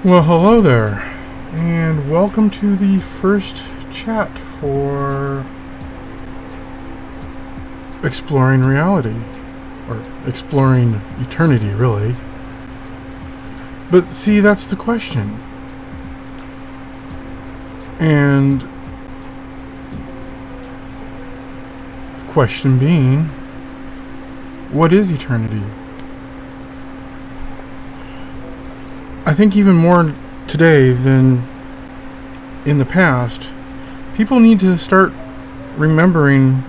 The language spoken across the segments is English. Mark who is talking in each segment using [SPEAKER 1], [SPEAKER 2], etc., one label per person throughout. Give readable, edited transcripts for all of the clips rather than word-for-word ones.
[SPEAKER 1] Well, hello there, and welcome to the first chat for exploring reality, or exploring eternity, really. But see, that's the question. And the question being, what is eternity? I think even more today than in the past, people need to start remembering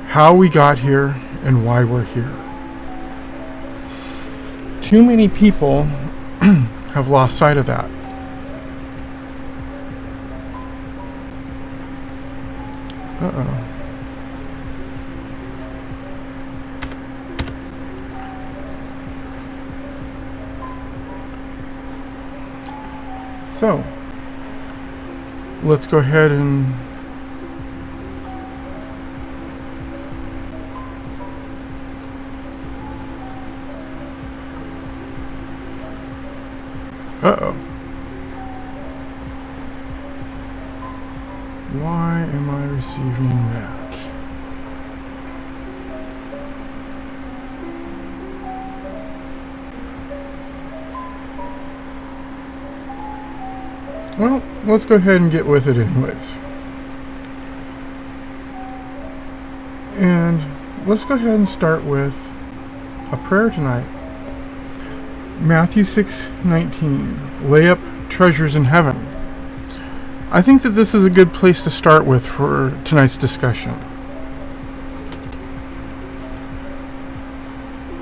[SPEAKER 1] how we got here and why we're here. Too many people have lost sight of that. Uh-oh. So, let's go ahead and why am I receiving that? Well, let's go ahead and get with it anyways. And let's go ahead and start with a prayer tonight. Matthew 6:19. Lay up treasures in heaven. I think that this is a good place to start with for tonight's discussion.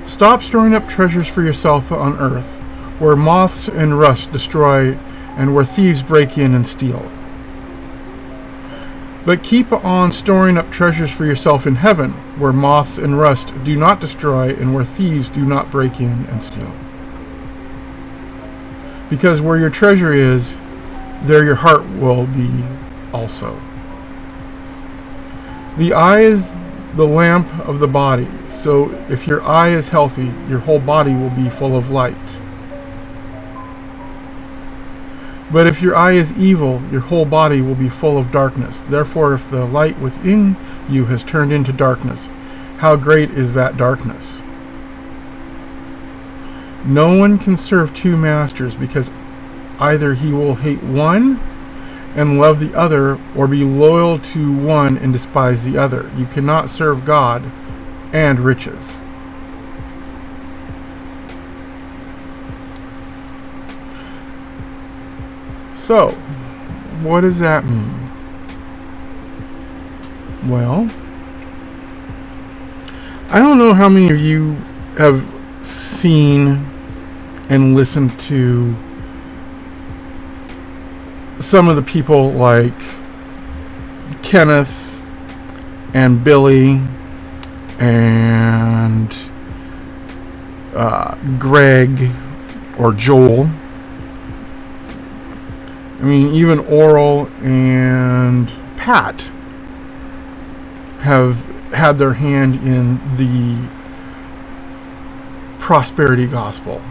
[SPEAKER 1] Stop storing up treasures for yourself on earth, where moths and rust destroy and where thieves break in and steal. But keep on storing up treasures for yourself in heaven, where moths and rust do not destroy and where thieves do not break in and steal. Because where your treasure is, there your heart will be also. The eye is the lamp of the body, so if your eye is healthy, your whole body will be full of light. But if your eye is evil, your whole body will be full of darkness. Therefore, if the light within you has turned into darkness, how great is that darkness? No one can serve two masters, because either he will hate one and love the other, or be loyal to one and despise the other. You cannot serve God and riches. So, what does that mean? Well, I don't know how many of you have seen and listened to some of the people like Kenneth and Billy and Greg or Joel. I mean, even Oral and Pat have had their hand in the prosperity gospel.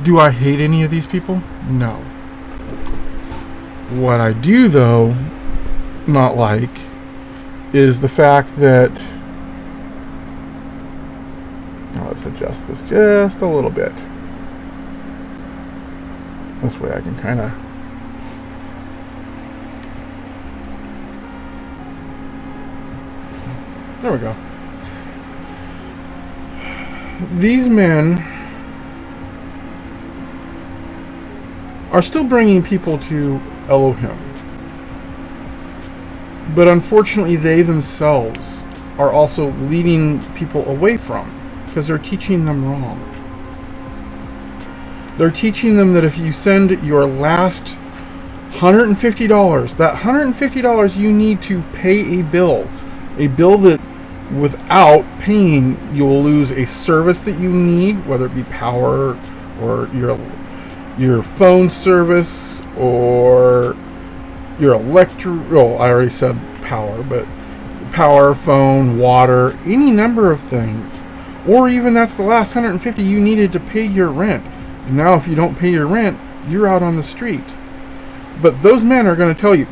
[SPEAKER 1] Do I hate any of these people? No. What I do, though, not like, is the fact that... Now let's adjust this just a little bit. This way I can kind of... There we go. These men are still bringing people to Elohim. But unfortunately, they themselves are also leading people away from, because they're teaching them wrong. They're teaching them that if you send your last $150, that $150 you need to pay a bill that without paying, you will lose a service that you need, whether it be power or your phone service or your electric, well, I already said power, but power, phone, water, any number of things, Or even that's the last 150 you needed to pay your rent. And now if you don't pay your rent, you're out on the street. But those men are going to tell you,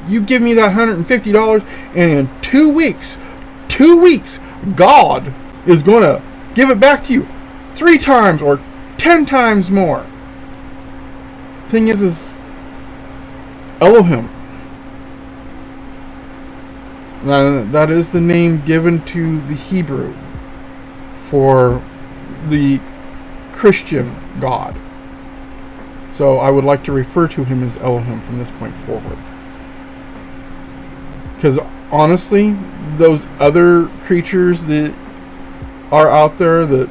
[SPEAKER 1] you give me that $150 and in 2 weeks, God is going to give it back to you 3 times or 10 times more. Thing is Elohim. That is the name given to the Hebrew for the Christian God. So I would like to refer to him as Elohim from this point forward. Because honestly, those other creatures that are out there that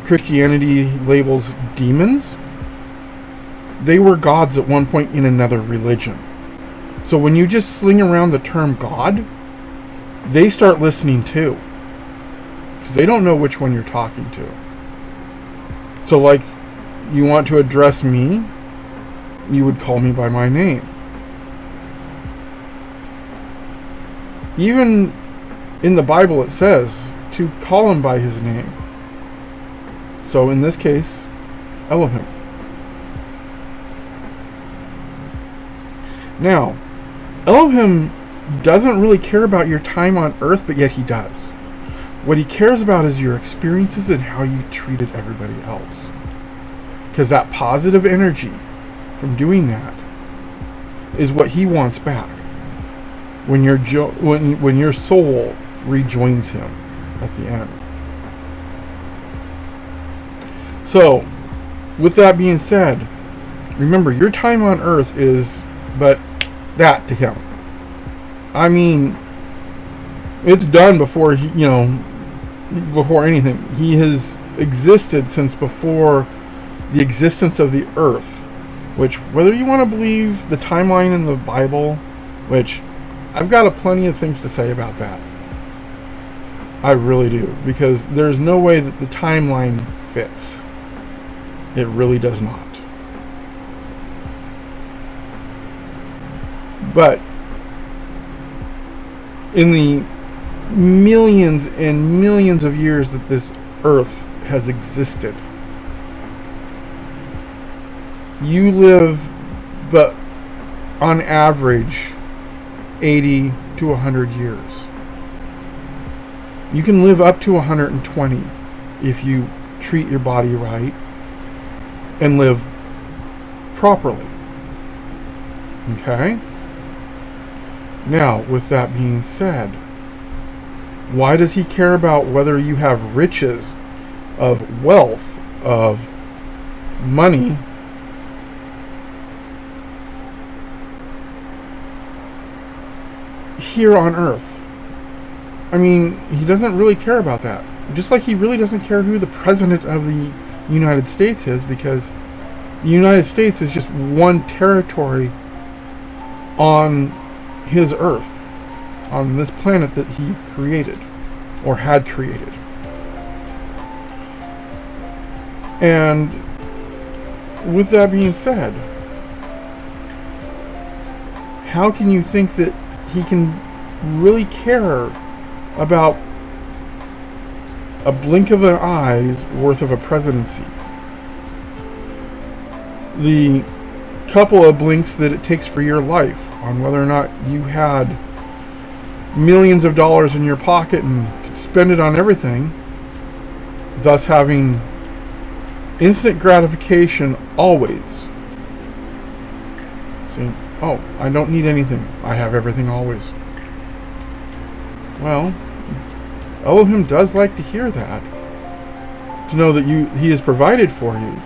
[SPEAKER 1] Christianity labels demons, they were gods at one point in another religion. So when you just sling around the term God, they start listening too. Because they don't know which one you're talking to. So like, you want to address me, you would call me by my name. Even in the Bible it says to call him by his name. So in this case, Elohim. Now, Elohim doesn't really care about your time on earth, but yet he does. What he cares about is your experiences and how you treated everybody else. Because that positive energy from doing that is what he wants back when when your soul rejoins him at the end. So, with that being said, remember, your time on earth is but that to him. I mean, it's done before he, before anything. He has existed since before the existence of the earth, which, whether you want to believe the timeline in the Bible, which I've got plenty of things to say about that. I really do, because there's no way that the timeline fits. It really does not. But in the millions and millions of years that this earth has existed, you live, but on average, 80 to 100 years. You can live up to 120 if you treat your body right and live properly. Okay? Now, with that being said, why does he care about whether you have riches, of wealth, of money, here on earth? I mean, he doesn't really care about that. Just like he really doesn't care who the president of the United States is, because the United States is just one territory on his earth, on this planet that he created or had created. And with that being said, how can you think that he can really care about a blink of an eye's worth of a presidency? The couple of blinks that it takes for your life on whether or not you had millions of dollars in your pocket and could spend it on everything, thus having instant gratification always. Saying, oh, I don't need anything, I have everything always. Well, Elohim does like to hear that, to know that he has provided for you.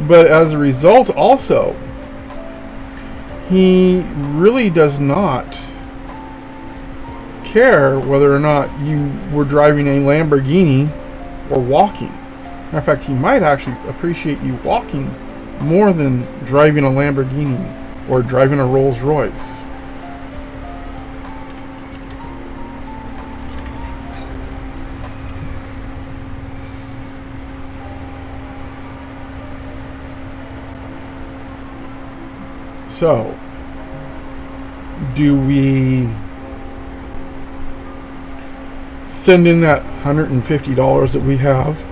[SPEAKER 1] But as a result also, he really does not care whether or not you were driving a Lamborghini or walking. Matter of fact, he might actually appreciate you walking more than driving a Lamborghini or driving a Rolls Royce. So, do we send in that $150 that we have,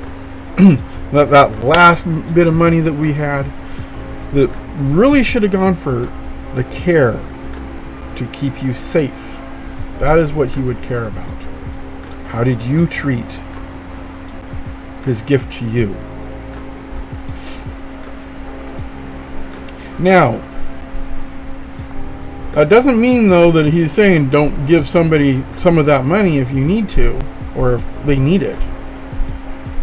[SPEAKER 1] that last bit of money that we had, that really should have gone for the care to keep you safe. That is what he would care about. How did you treat his gift to you? Now, that doesn't mean, though, that he's saying don't give somebody some of that money if you need to, or if they need it.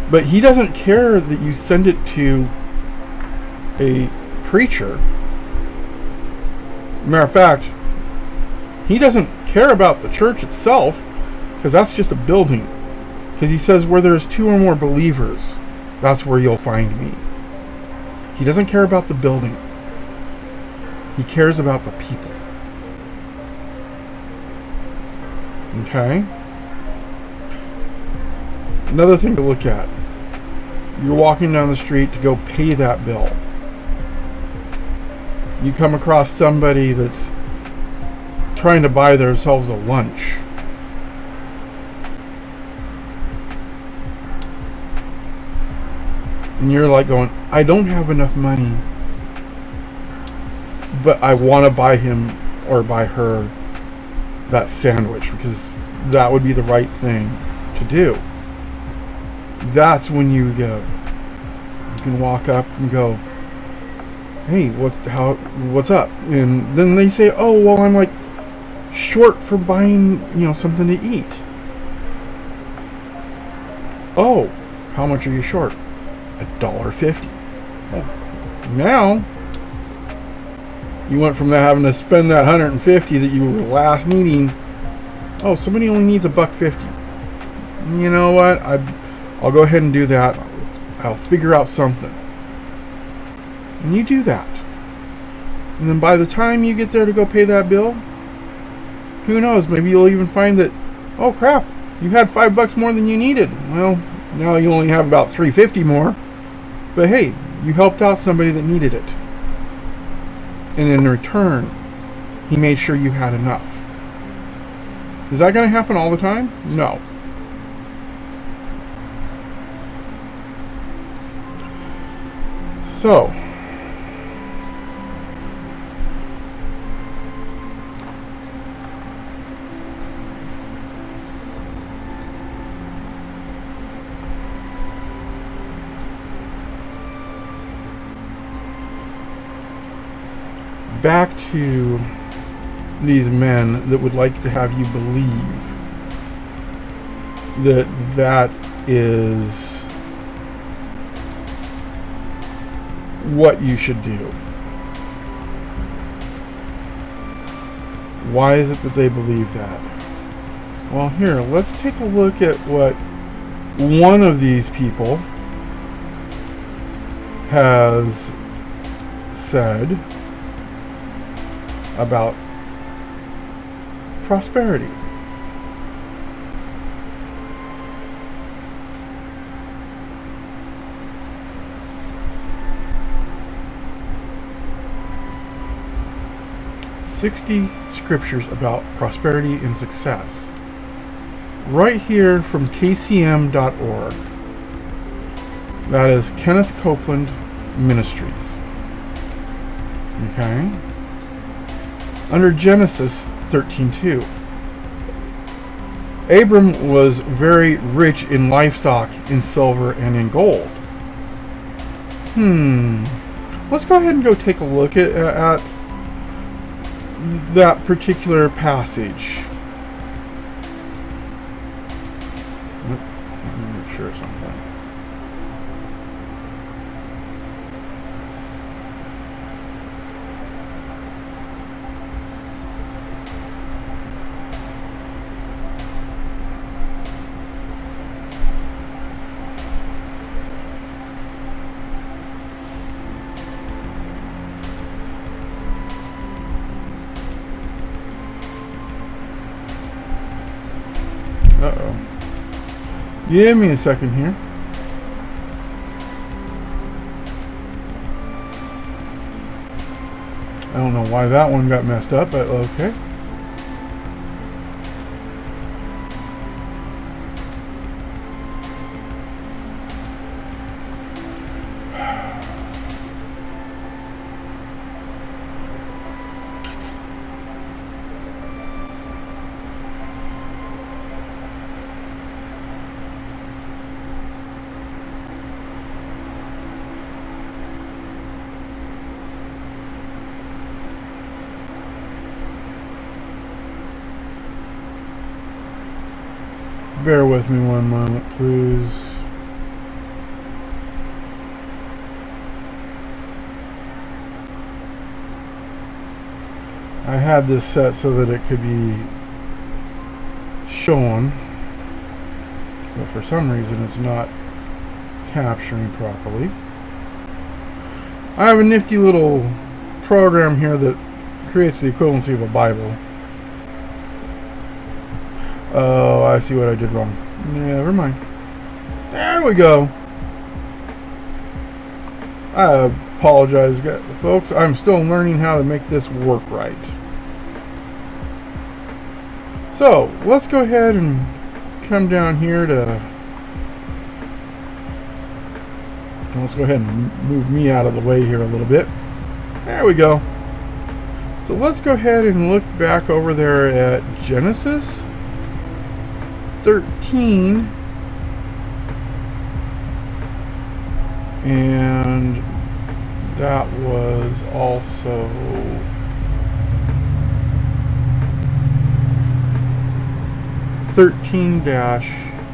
[SPEAKER 1] But he doesn't care that you send it to a preacher. Matter of fact, he doesn't care about the church itself, because that's just a building. Because he says where there's 2 or more believers, that's where you'll find me. He doesn't care about the building. He cares about the people. Okay? Another thing to look at. You're walking down the street to go pay that bill. You come across somebody that's trying to buy themselves a lunch. And you're like going, I don't have enough money, but I want to buy him or buy her that sandwich because that would be the right thing to do. That's when you give. You can walk up and go, hey, what's up? And then they say, oh, well, I'm like short for buying, something to eat. Oh, how much are you short? $1.50. Oh, now you went from having to spend that $150 that you were last needing. Oh, somebody only needs $1.50. You know what? I'll go ahead and do that. I'll figure out something. And you do that. And then by the time you get there to go pay that bill, who knows? Maybe you'll even find that, oh crap, you had $5 more than you needed. Well, now you only have about $3.50 more. But hey, you helped out somebody that needed it. And in return, he made sure you had enough. Is that going to happen all the time? No. So, back to these men that would like to have you believe that is what you should do. Why is it that they believe that? Well, here, let's take a look at what one of these people has said about prosperity. "60 scriptures about prosperity and success." Right here from kcm.org. That is Kenneth Copeland Ministries. Okay? Under Genesis 13:2. Abram was very rich in livestock, in silver, and in gold. Let's go ahead and go take a look at that particular passage. Let me make sure of something. Uh-oh. Give me a second here. I don't know why that one got messed up, but okay. Bear with me one moment, please. I had this set so that it could be shown, but for some reason it's not capturing properly. I have a nifty little program here that creates the equivalency of a Bible. Oh, I see what I did wrong. Never mind. There we go. I apologize, folks. I'm still learning how to make this work right. So, let's go ahead and come down here to... Let's go ahead and move me out of the way here a little bit. There we go. So let's go ahead and look back over there at Genesis 13. And that was also...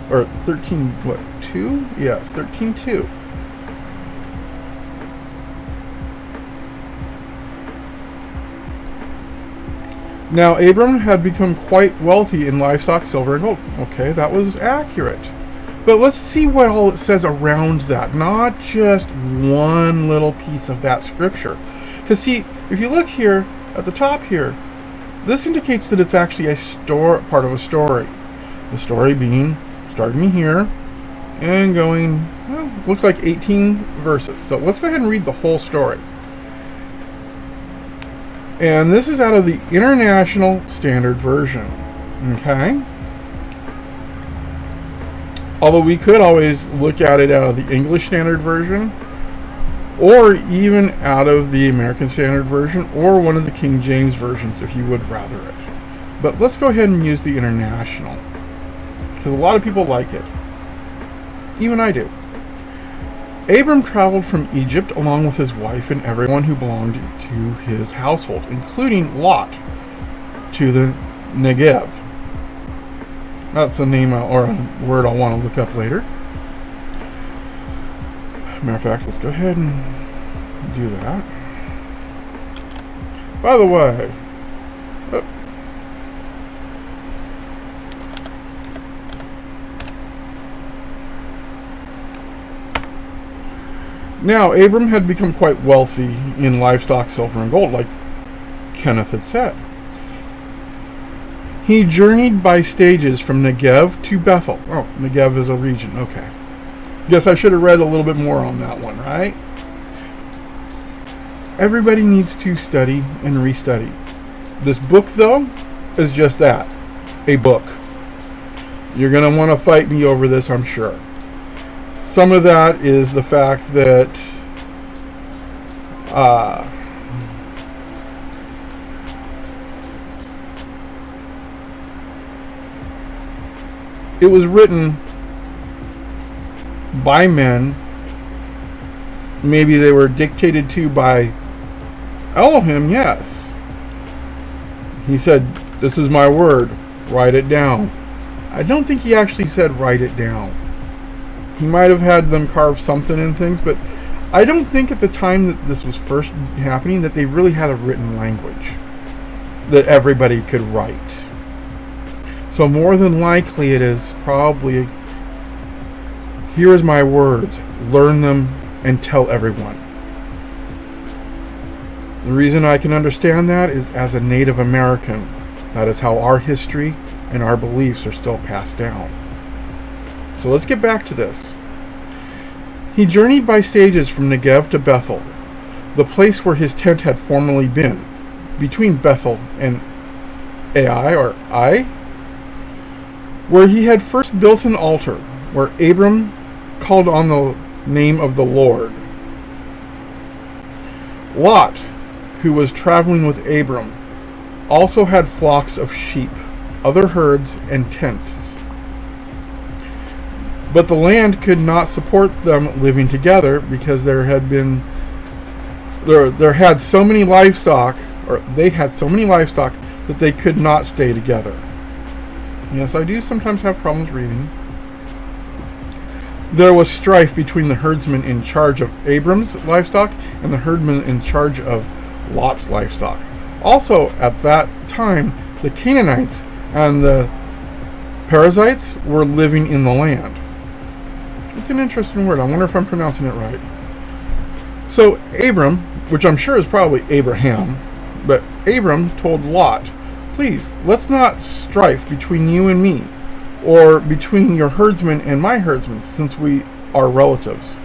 [SPEAKER 1] or 13 what, 2? Yes, 13:2. Now Abram had become quite wealthy in livestock, silver, and gold. Okay, that was accurate. But let's see what all it says around that, not just one little piece of that scripture. Because see, if you look here at the top here, this indicates that it's actually part of a story. The story being starting here and going, well, looks like 18 verses. So let's go ahead and read the whole story. And this is out of the International Standard Version. Okay? Although we could always look at it out of the English Standard Version, or even out of the American Standard Version, or one of the King James versions if you would rather it. But let's go ahead and use the International, because a lot of people like it. Even I do. Abram traveled from Egypt along with his wife and everyone who belonged to his household, including Lot, to the Negev. That's a name or a word I'll want to look up later. Matter of fact, let's go ahead and do that. By the way, now Abram had become quite wealthy in livestock, silver, and gold, like Kenneth had said. He journeyed by stages from Negev to Bethel. Oh, Negev is a region, okay. Guess I should have read a little bit more on that one, right? Everybody needs to study and restudy. This book, though, is just that, a book. You're going to want to fight me over this, I'm sure. Some of that is the fact that it was written by men. Maybe they were dictated to by Elohim, yes. He said, "This is my word, write it down." I don't think he actually said write it down. He might have had them carve something in things, but I don't think at the time that this was first happening that they really had a written language that everybody could write. So more than likely it is probably, here is my words, learn them and tell everyone. The reason I can understand that is as a Native American, that is how our history and our beliefs are still passed down. So let's get back to this. He journeyed by stages from Negev to Bethel, the place where his tent had formerly been, between Bethel and Ai, where he had first built an altar, where Abram called on the name of the Lord. Lot, who was traveling with Abram, also had flocks of sheep, other herds, and tents. But the land could not support them living together because they had so many livestock that they could not stay together. Yes, I do sometimes have problems reading. There was strife between the herdsmen in charge of Abram's livestock and the herdmen in charge of Lot's livestock. Also, at that time, the Canaanites and the Perizzites were living in the land. It's an interesting word. I wonder if I'm pronouncing it right. So Abram, which I'm sure is probably Abraham, but Abram told Lot, "Please, let's not strife between you and me, or between your herdsmen and my herdsmen, since we are relatives.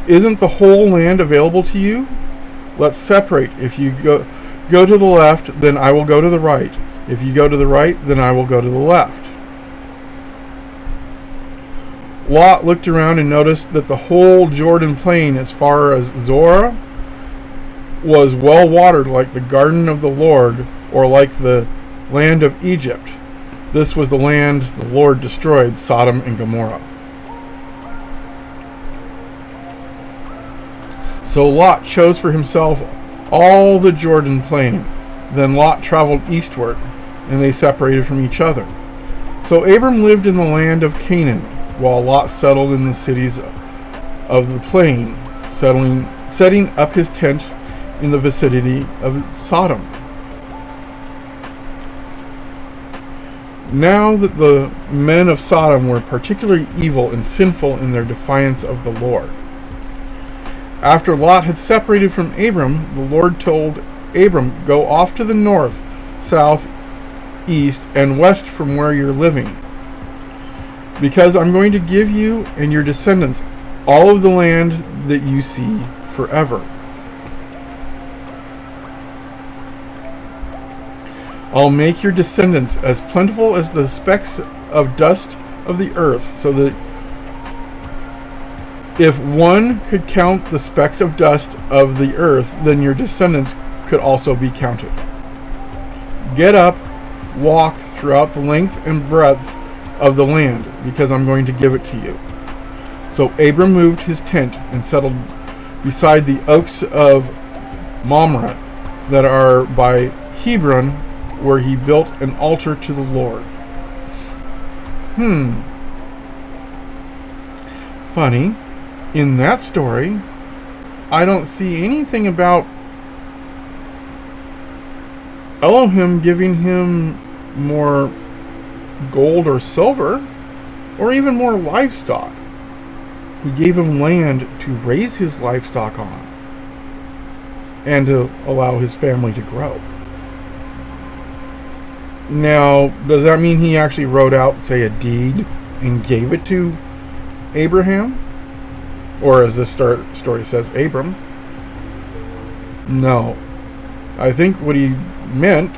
[SPEAKER 1] Isn't the whole land available to you? Let's separate. If you go to the left, then I will go to the right. If you go to the right, then I will go to the left." Lot looked around and noticed that the whole Jordan plain as far as Zorah was well watered, like the garden of the Lord, or like the land of Egypt. This was the land the Lord destroyed, Sodom and Gomorrah. So Lot chose for himself all the Jordan plain. Then Lot traveled eastward, and they separated from each other. So Abram lived in the land of Canaan, while Lot settled in the cities of the plain, setting up his tent in the vicinity of Sodom. Now that the men of Sodom were particularly evil and sinful in their defiance of the Lord. After Lot had separated from Abram, the Lord told Abram, "Go off to the north, south, east, and west from where you're living, because I'm going to give you and your descendants all of the land that you see forever. I'll make your descendants as plentiful as the specks of dust of the earth, so that if one could count the specks of dust of the earth, then your descendants could also be counted. Get up, walk throughout the length and breadth of the land, because I'm going to give it to you." So Abram moved his tent and settled beside the oaks of Mamre that are by Hebron, where he built an altar to the Lord. Funny, in that story, I don't see anything about Elohim giving him more gold or silver, or even more livestock. He gave him land to raise his livestock on, and to allow his family to grow. Now, does that mean he actually wrote out, say, a deed and gave it to Abraham? Or as this story says, Abram? No. I think what he meant,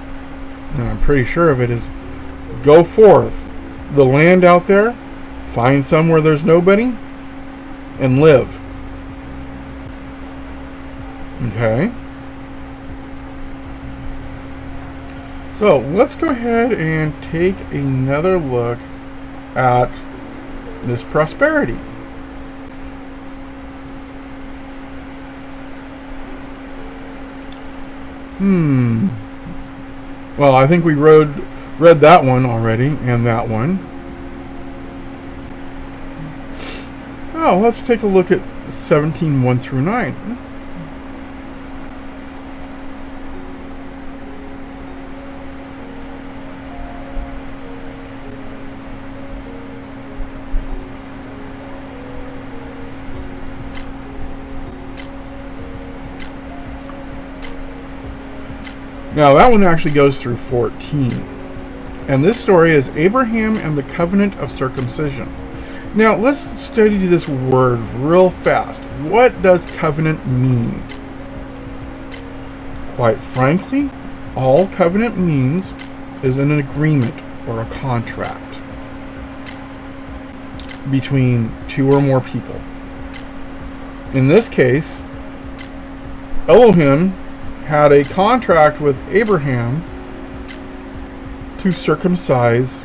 [SPEAKER 1] and I'm pretty sure of it, is go forth, the land out there, find somewhere there's nobody, and live. Okay? So let's go ahead and take another look at this prosperity. Well, I think we read that one already, and that one. Oh, let's take a look at 17:1 through 9. Now that one actually goes through 14. And this story is Abraham and the covenant of circumcision. Now let's study this word real fast. What does covenant mean? Quite frankly, all covenant means is an agreement or a contract between two or more people. In this case, Elohim had a contract with Abraham to circumcise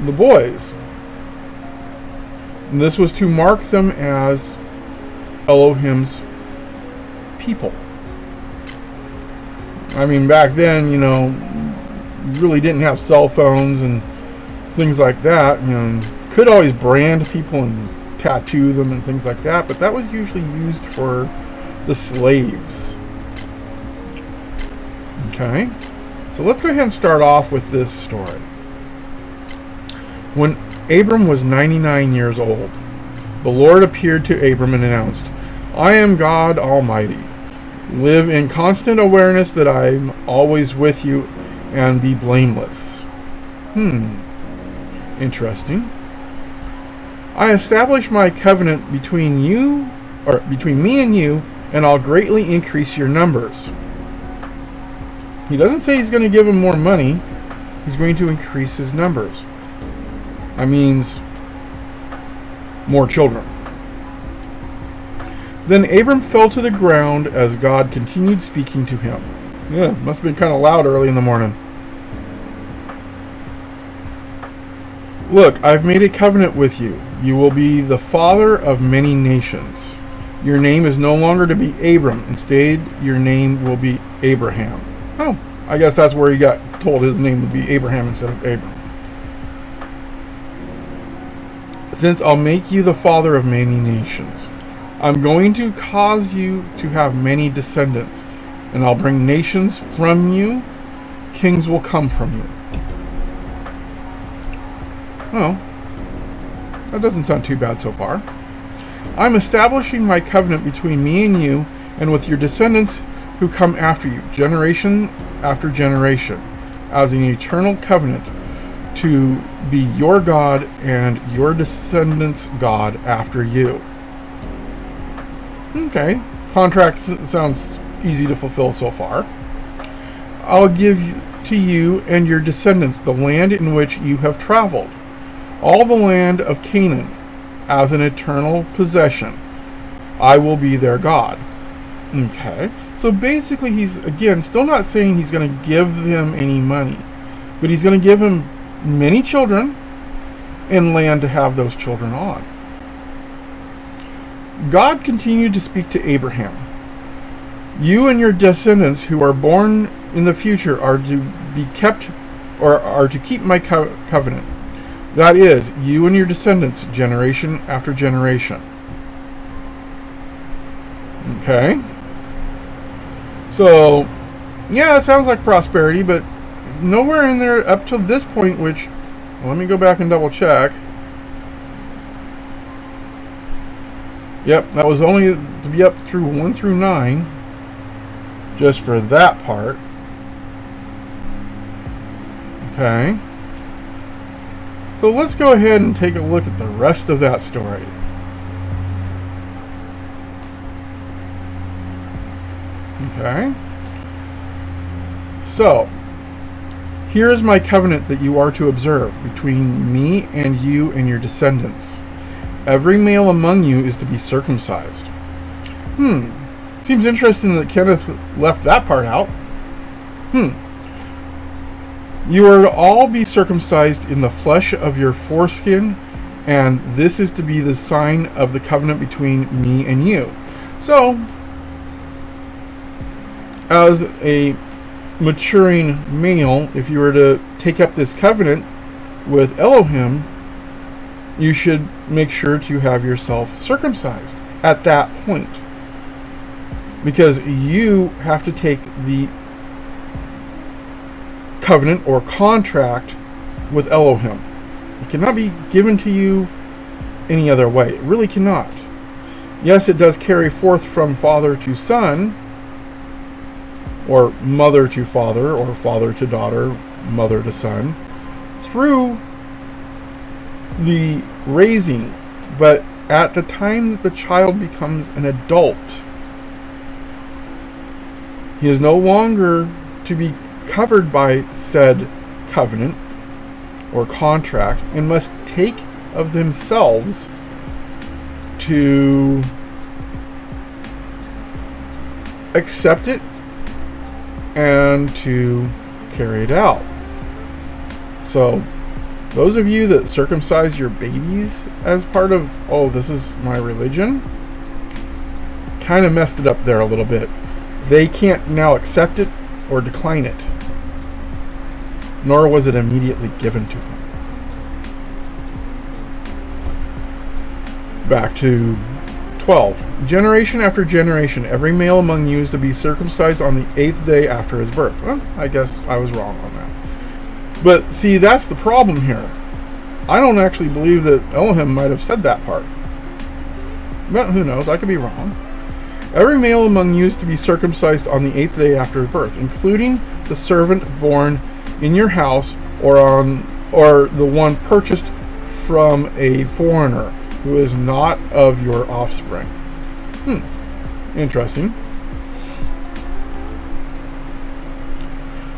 [SPEAKER 1] the boys. And this was to mark them as Elohim's people. I mean, back then, really didn't have cell phones and things like that. Could always brand people and tattoo them and things like that, but that was usually used for the slaves. Okay, so let's go ahead and start off with this story. When Abram was 99 years old, the Lord appeared to Abram and announced, "I am God Almighty. Live in constant awareness that I'm always with you and be blameless." Interesting. "I establish my covenant between me and you, and I'll greatly increase your numbers." He doesn't say he's going to give him more money. He's going to increase his numbers. That means more children. Then Abram fell to the ground as God continued speaking to him. Yeah, must have been kind of loud early in the morning. "Look, I've made a covenant with you. You will be the father of many nations. Your name is no longer to be Abram. Instead, your name will be Abraham." Oh, I guess that's where he got told his name would be Abraham instead of Abram. "Since I'll make you the father of many nations, I'm going to cause you to have many descendants, and I'll bring nations from you. Kings will come from you." Well, that doesn't sound too bad so far. "I'm establishing my covenant between me and you, and with your descendants who come after you, generation after generation, as an eternal covenant to be your God and your descendants' God after you." Okay, contract sounds easy to fulfill so far. "I'll give to you and your descendants the land in which you have traveled, all the land of Canaan, as an eternal possession. I will be their God." Okay, so basically he's, again, still not saying he's going to give them any money, but he's going to give them many children and land to have those children on. God continued to speak to Abraham. "You and your descendants who are born in the future are to be kept, or are to keep my covenant. That is, you and your descendants, generation after generation." Okay. So, yeah, it sounds like prosperity, but nowhere in there up to this point, which, well, let me go back and double check. Yep, that was only to be up through 1 through 9, just for that part. Okay. So let's go ahead and take a look at the rest of that story. Okay. So, "Here is my covenant that you are to observe between me and you and your descendants. Every male among you is to be circumcised." Seems interesting that Kenneth left that part out. "You are to all be circumcised in the flesh of your foreskin, and this is to be the sign of the covenant between me and you." So, as a maturing male, if you were to take up this covenant with Elohim, you should make sure to have yourself circumcised at that point, because you have to take the covenant or contract with Elohim. It cannot be given to you any other way. It really cannot. Yes, it does carry forth from father to son, or mother to father, or father to daughter, mother to son, through the raising, but at the time that the child becomes an adult, he is no longer to be covered by said covenant or contract, and must take of themselves to accept it and to carry it out. So those of you that circumcise your babies as part of, oh, this is my religion, kind of messed it up there a little bit. They can't now accept it or decline it. nor was it immediately given to them. Back to 12. Generation after generation, every male among you is to be circumcised on the 8th day after his birth. Well, I guess I was wrong on that. But see, that's the problem here. I don't actually believe that Elohim might have said that part. But who knows, I could be wrong. Every male among you is to be circumcised on the 8th day after his birth, including the servant born in your house or the one purchased from a foreigner who is not of your offspring. Interesting.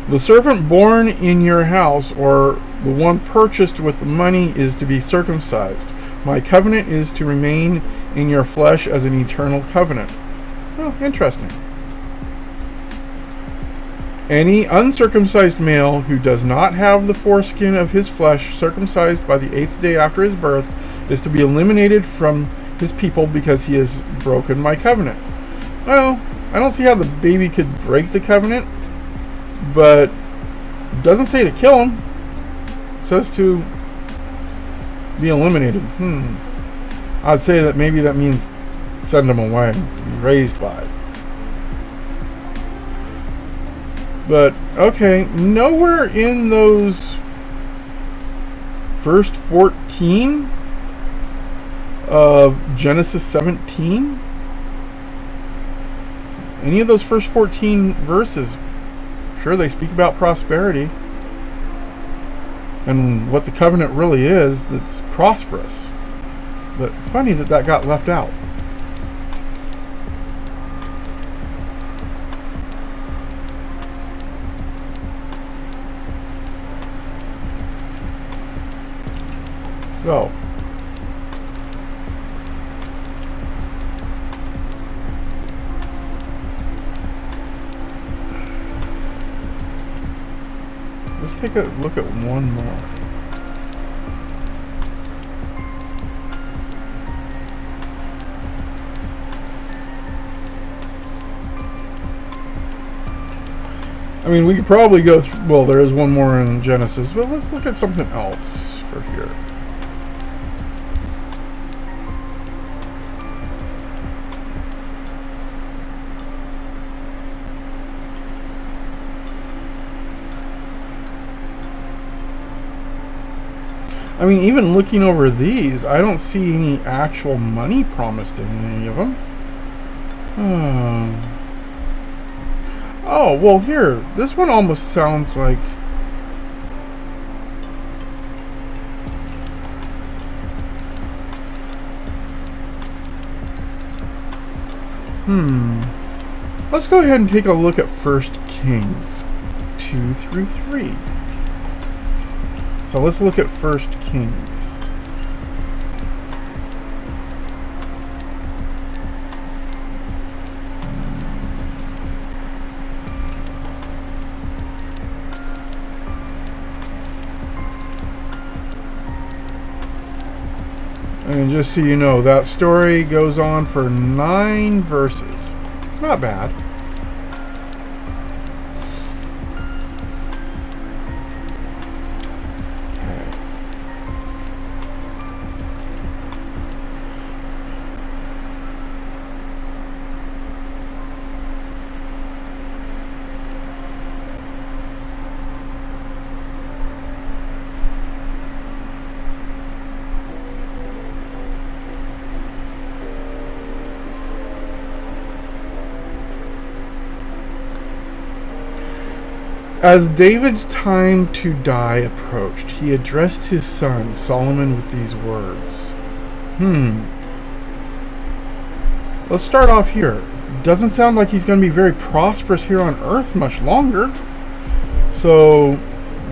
[SPEAKER 1] The servant born in your house or the one purchased with the money is to be circumcised. My covenant is to remain in your flesh as an eternal covenant. Oh, interesting. Any uncircumcised male who does not have the foreskin of his flesh circumcised by the 8th day after his birth is to be eliminated from his people because he has broken my covenant. Well, I don't see how the baby could break the covenant, but it doesn't say to kill him. It says to be eliminated. I'd say that maybe that means send him away to be raised by. But, okay, nowhere in those first 14 of Genesis 17, any of those first 14 verses, sure, they speak about prosperity and what the covenant really is, that's prosperous. But funny that that got left out. So, let's take a look at one more. I mean, we could probably go through, well, there is one more in Genesis, but let's look at something else for here. I mean, even looking over these, I don't see any actual money promised in any of them. Oh, well, here, this one almost sounds like... Let's go ahead and take a look at 1 Kings 2 through 3. So let's look at 1 Kings. And just so you know, that story goes on for 9 verses. Not bad. As David's time to die approached, he addressed his son Solomon with these words. Let's start off here. Doesn't sound like he's going to be very prosperous here on earth much longer. So,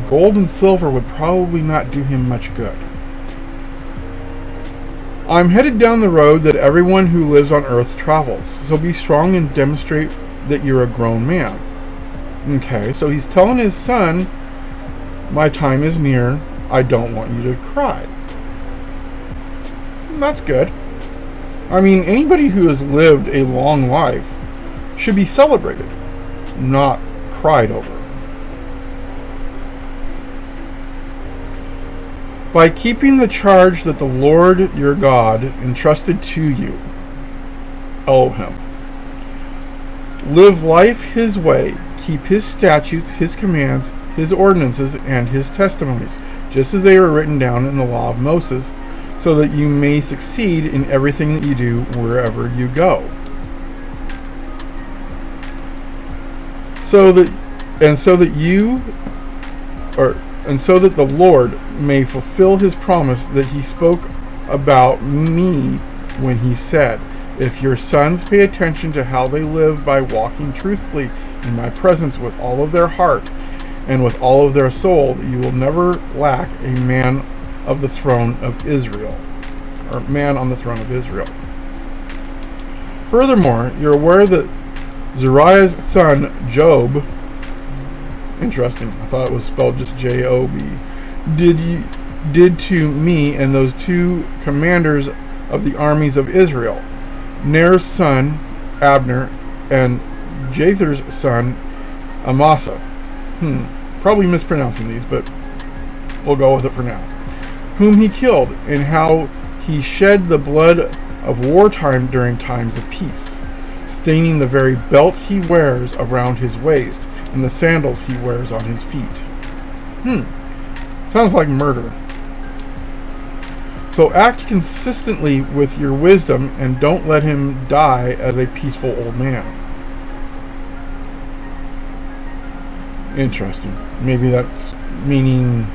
[SPEAKER 1] gold and silver would probably not do him much good. I'm headed down the road that everyone who lives on earth travels, so be strong and demonstrate that you're a grown man. Okay, so he's telling his son, my time is near, I don't want you to cry. That's good. I mean, anybody who has lived a long life should be celebrated, not cried over. by keeping the charge that the Lord your God entrusted to you, Elohim. Live life his way, keep his statutes, his commands, his ordinances, and his testimonies, just as they are written down in the law of Moses, so that you may succeed in everything that you do wherever you go. So that the Lord may fulfill his promise that he spoke about me when he said, if your sons pay attention to how they live by walking truthfully in my presence with all of their heart and with all of their soul, you will never lack a man of the throne of Israel, or man on the throne of Israel. Furthermore, you're aware that Zariah's son Job, interesting, I thought it was spelled just J-O-B, did to me and those two commanders of the armies of Israel, Ner's son Abner and Jether's son Amasa. Probably mispronouncing these, but we'll go with it for now. Whom he killed, and how he shed the blood of wartime during times of peace, staining the very belt he wears around his waist and the sandals he wears on his feet. Sounds like murder. So act consistently with your wisdom and don't let him die as a peaceful old man. Interesting. Maybe that's meaning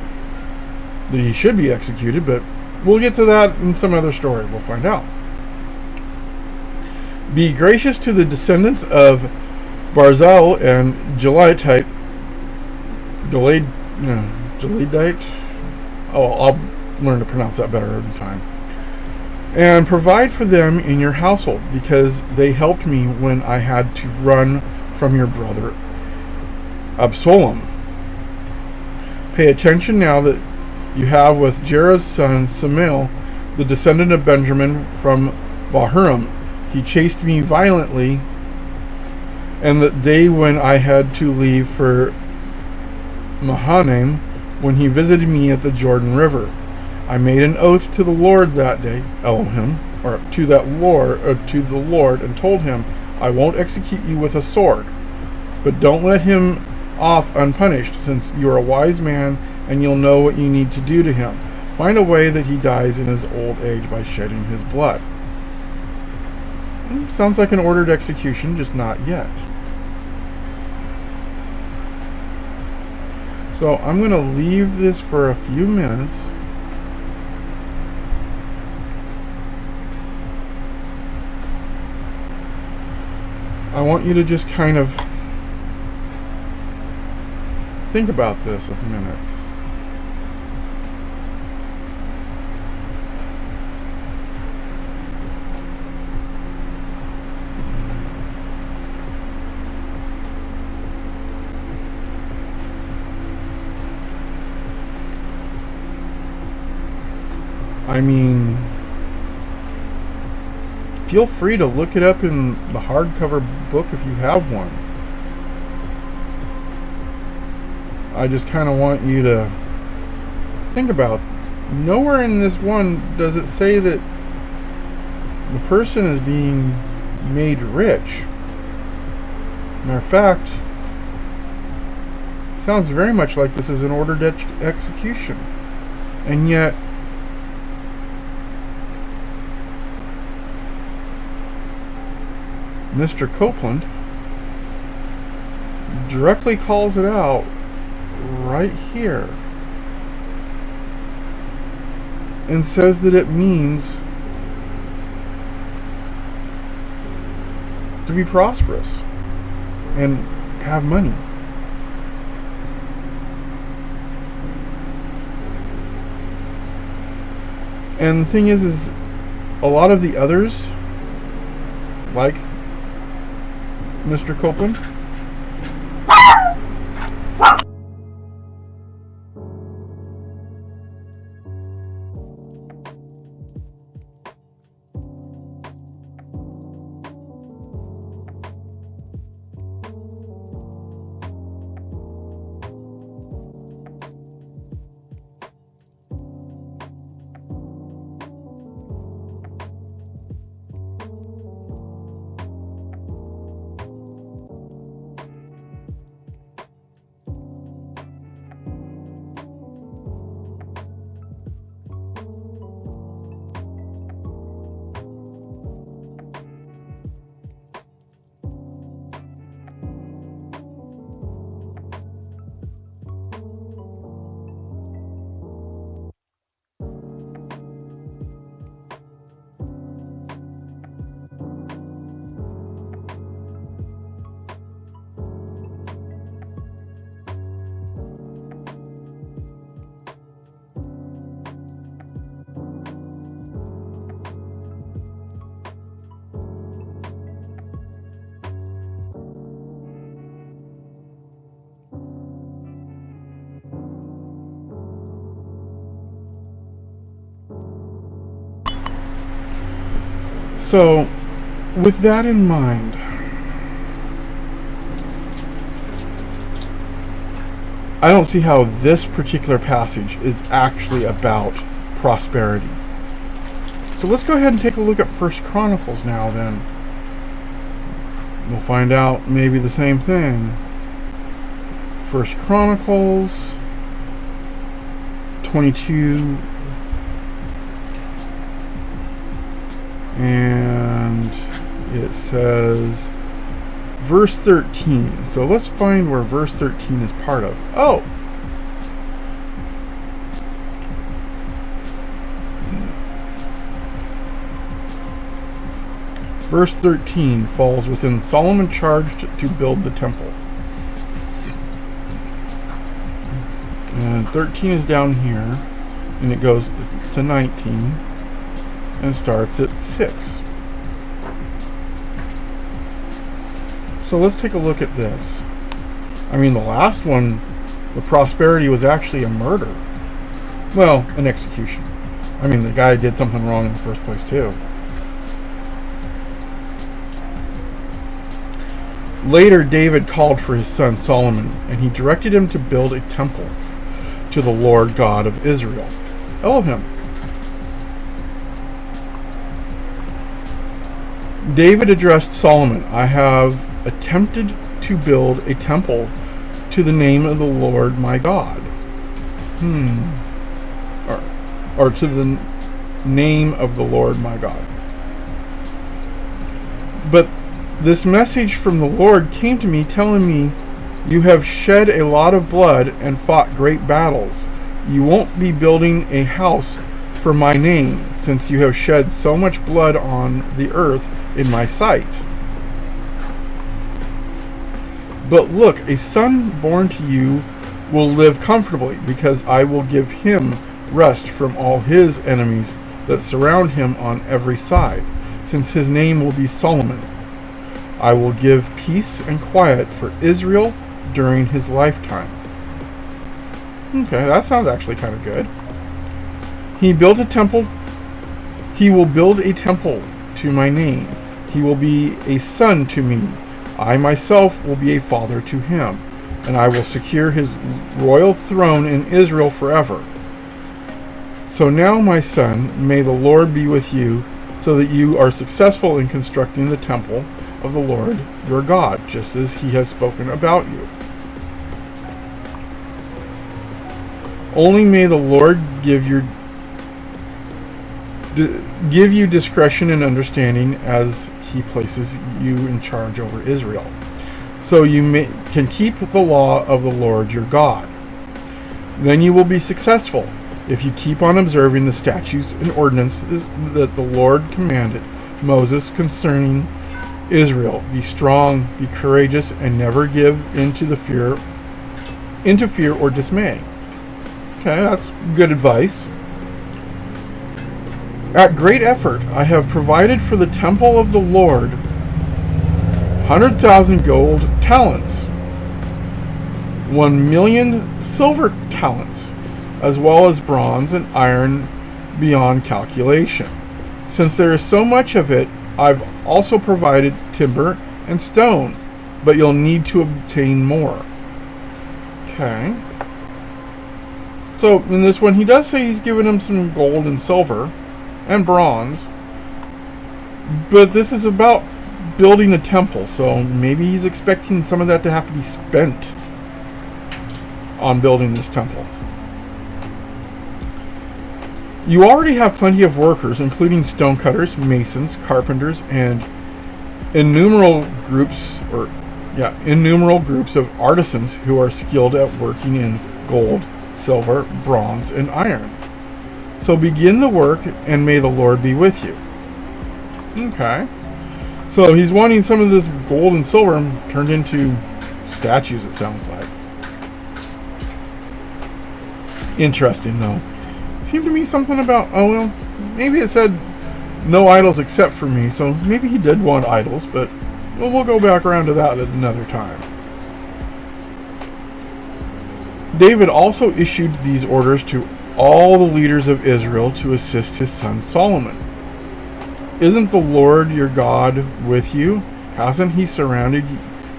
[SPEAKER 1] that he should be executed, but we'll get to that in some other story. We'll find out. Be gracious to the descendants of Barzil and Gileadite. I'll learn to pronounce that better in time. And provide for them in your household, because they helped me when I had to run from your brother Absalom. Pay attention now that you have with Jerah's son Samuel, the descendant of Benjamin from Bahurim. He chased me violently, and the day when I had to leave for Mahanaim, when he visited me at the Jordan River. I made an oath to the Lord that day, Elohim, to the Lord, and told him, I won't execute you with a sword, but don't let him off unpunished, since you're a wise man and you'll know what you need to do to him. Find a way that he dies in his old age by shedding his blood. Sounds like an ordered execution, just not yet. So I'm going to leave this for a few minutes. I want you to just kind of think about this a minute. I mean, feel free to look it up in the hardcover book if you have one. I just kind of want you to think about, nowhere in this one does it say that the person is being made rich. Matter of fact, it sounds very much like this is an ordered execution. And yet, Mr. Copeland directly calls it out right here and says that it means to be prosperous and have money. And the thing is a lot of the others, like Mr. Copeland, So, with that in mind, I don't see how this particular passage is actually about prosperity. So let's go ahead and take a look at 1 Chronicles now then. We'll find out maybe the same thing. 1 Chronicles 22, and it says verse 13. So let's find where verse 13 is part of. Oh! Verse 13 falls within Solomon charged to build the temple. And 13 is down here, and it goes to 19, and starts at 6. So let's take a look at this. I mean, the last one, the prosperity was actually a murder. Well, an execution. I mean, the guy did something wrong in the first place, too. Later, David called for his son Solomon, and he directed him to build a temple to the Lord God of Israel, Elohim. David addressed Solomon, I have attempted to build a temple to the name of the Lord my God. Or to the name of the Lord my God. But this message from the Lord came to me telling me, you have shed a lot of blood and fought great battles. You won't be building a house for my name, since you have shed so much blood on the earth in my sight. But look, a son born to you will live comfortably, because I will give him rest from all his enemies that surround him on every side, since his name will be Solomon. I will give peace and quiet for Israel during his lifetime. Okay, that sounds actually kind of good. He built a temple. He will build a temple to my name. He will be a son to me. I myself will be a father to him, and I will secure his royal throne in Israel forever. So now, my son, may the Lord be with you, so that you are successful in constructing the temple of the Lord your God, just as he has spoken about you. Only may the Lord give you discretion and understanding as he places you in charge over Israel, so you can keep the law of the Lord your God. Then you will be successful if you keep on observing the statutes and ordinances that the Lord commanded Moses concerning Israel. Be strong, be courageous, and never give into fear or dismay. Okay, that's good advice. At great effort, I have provided for the temple of the Lord 100,000 gold talents, 1,000,000 silver talents, as well as bronze and iron beyond calculation. Since there is so much of it, I've also provided timber and stone, but you'll need to obtain more. Okay. So in this one, he does say he's given him some gold and silver and bronze, but this is about building a temple, so maybe he's expecting some of that to have to be spent on building this temple. You already have plenty of workers, including stonecutters, masons, carpenters, and innumerable groups of artisans who are skilled at working in gold, silver, bronze, and iron. So begin the work, and may the Lord be with you. Okay. So he's wanting some of this gold and silver turned into statues, it sounds like. Interesting, though. Seemed to me something about, oh well, maybe it said no idols except for me, so maybe he did want idols, but we'll go back around to that at another time. David also issued these orders to all the leaders of Israel to assist his son Solomon. Isn't the Lord your God with you? Hasn't he surrounded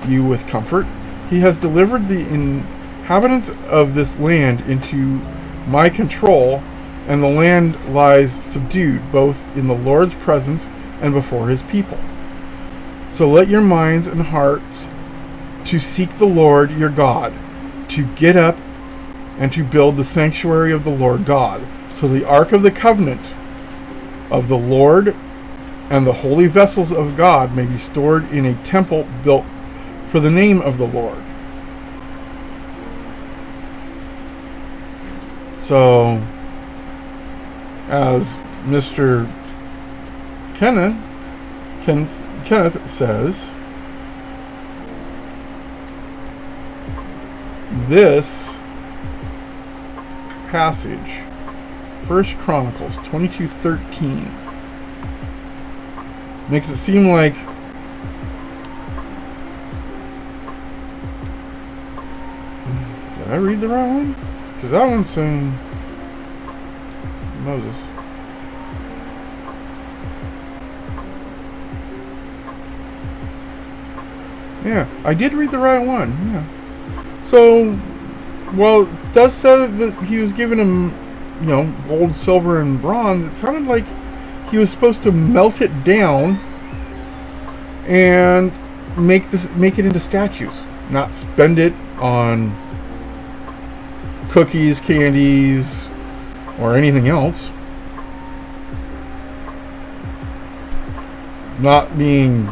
[SPEAKER 1] you with comfort? He has delivered the inhabitants of this land into my control, and the land lies subdued, both in the Lord's presence and before his people. So let your minds and hearts to seek the Lord your God, to get up and to build the sanctuary of the Lord God, so the ark of the covenant of the Lord and the holy vessels of God may be stored in a temple built for the name of the Lord. So, as Mr. Kenneth says, this passage, 1 Chronicles 22:13, makes it seem like did I read the wrong one? Because that one's saying Moses. Yeah, I did read the right one. Yeah. So, well, it does say that he was giving him, gold, silver, and bronze. It sounded like he was supposed to melt it down and make it into statues, not spend it on cookies, candies, or anything else. Not being,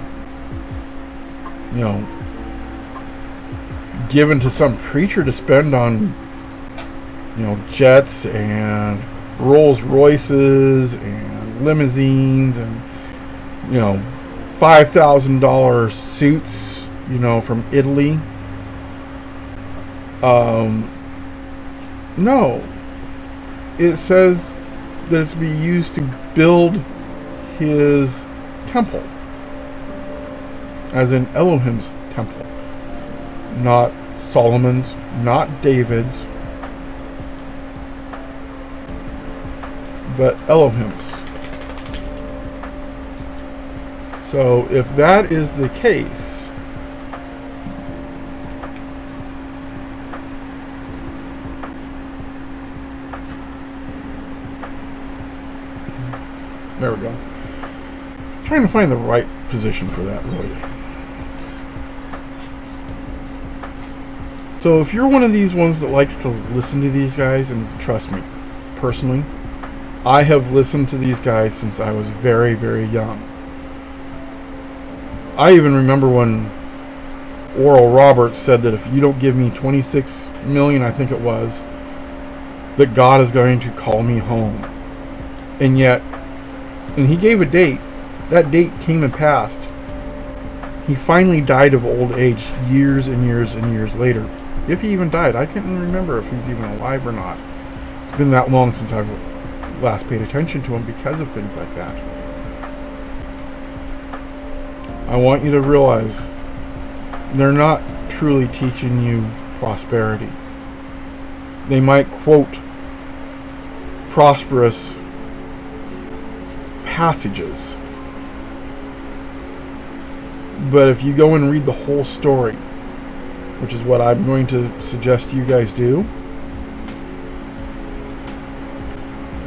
[SPEAKER 1] given to some preacher to spend on, jets and Rolls Royces and limousines and, $5,000 suits, from Italy. No. It says that it's to be used to build his temple, as in Elohim's temple, not Solomon's, not David's, but Elohim's. So if that is the case, there we go. I'm trying to find the right position for that, really. So if you're one of these ones that likes to listen to these guys, and trust me, personally, I have listened to these guys since I was very, very young. I even remember when Oral Roberts said that if you don't give me 26 million, I think it was, that God is going to call me home. And yet, and he gave a date. That date came and passed. He finally died of old age years and years and years later. If he even died, I can't remember if he's even alive or not. It's been that long since I've last paid attention to him because of things like that. I want you to realize they're not truly teaching you prosperity. They might quote prosperous passages, but if you go and read the whole story, which is what I'm going to suggest you guys do,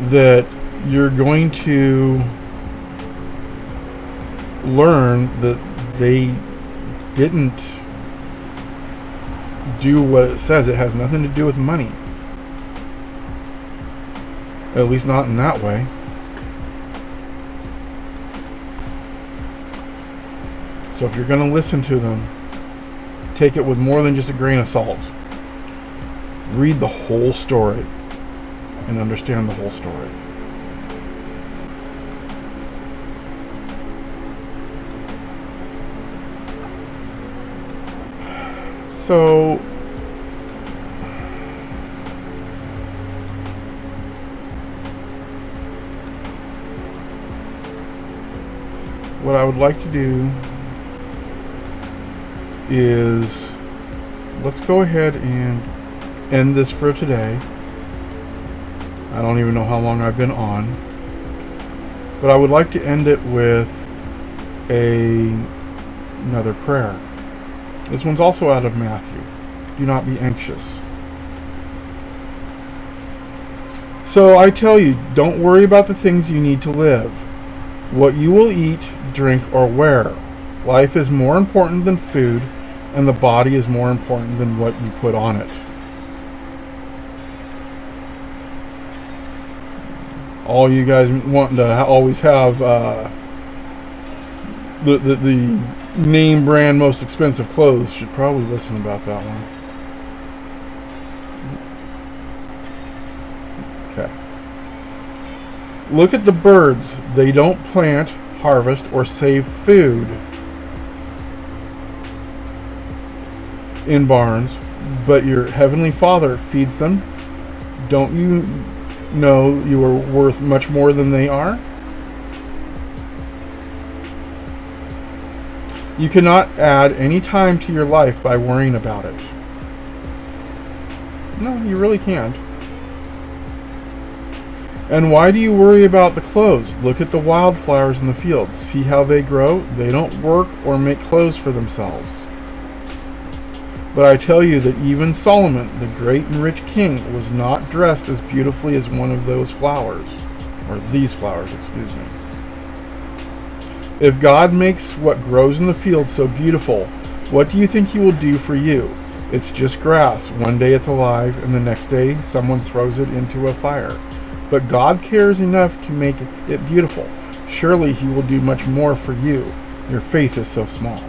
[SPEAKER 1] that you're going to learn that they didn't do what it says. It has nothing to do with money. At least not in that way. So if you're going to listen to them, take it with more than just a grain of salt. Read the whole story and understand the whole story. So what I would like to do is, let's go ahead and end this for today. I don't even know how long I've been on. But I would like to end it with another prayer. This one's also out of Matthew. Do not be anxious. So I tell you, don't worry about the things you need to live, what you will eat, drink, or wear. Life is more important than food, and the body is more important than what you put on it. All you guys wanting to always have the name brand most expensive clothes should probably listen about that one. Okay. Look at the birds. They don't plant, harvest, or save food in barns, but your heavenly Father feeds them. Don't you know you are worth much more than they are? You cannot add any time to your life by worrying about it. No, you really can't. And why do you worry about the clothes? Look at the wildflowers in the field. See how they grow? They don't work or make clothes for themselves. But I tell you that even Solomon, the great and rich king, was not dressed as beautifully as one of those flowers. Or these flowers, excuse me. If God makes what grows in the field so beautiful, what do you think He will do for you? It's just grass. One day it's alive, and the next day someone throws it into a fire. But God cares enough to make it beautiful. Surely He will do much more for you. Your faith is so small.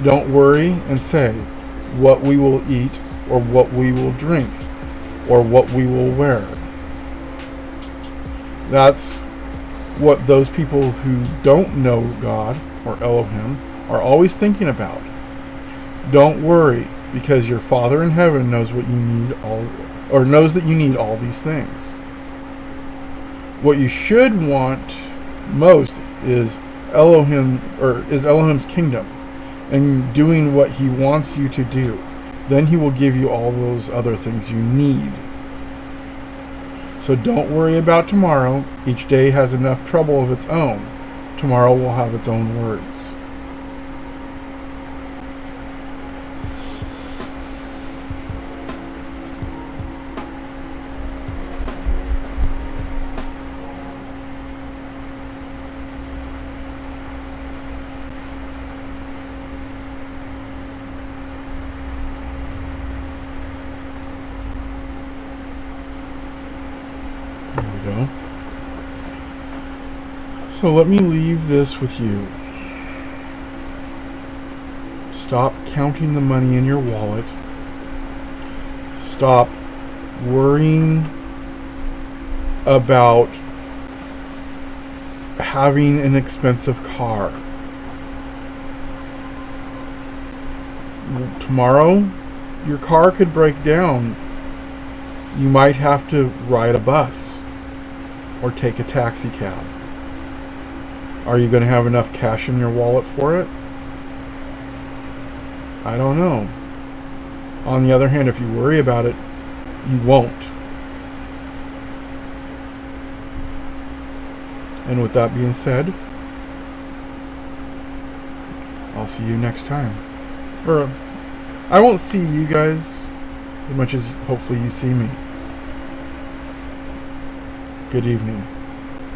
[SPEAKER 1] Don't worry and say, what we will eat, or what we will drink, or what we will wear. That's what those people who don't know God, or Elohim, are always thinking about. Don't worry, because your Father in heaven knows what you need knows that you need all these things. What you should want most is Elohim's kingdom, and doing what He wants you to do. Then He will give you all those other things you need. So don't worry about tomorrow. Each day has enough trouble of its own. Tomorrow will have its own worries. Go. So let me leave this with you. Stop counting the money in your wallet. Stop worrying about having an expensive car. Tomorrow, your car could break down. You might have to ride a bus or take a taxi cab. Are you going to have enough cash in your wallet for it? I don't know. On the other hand, if you worry about it, you won't. And with that being said, I'll see you next time. Or, I won't see you guys as much as hopefully you see me. Good evening.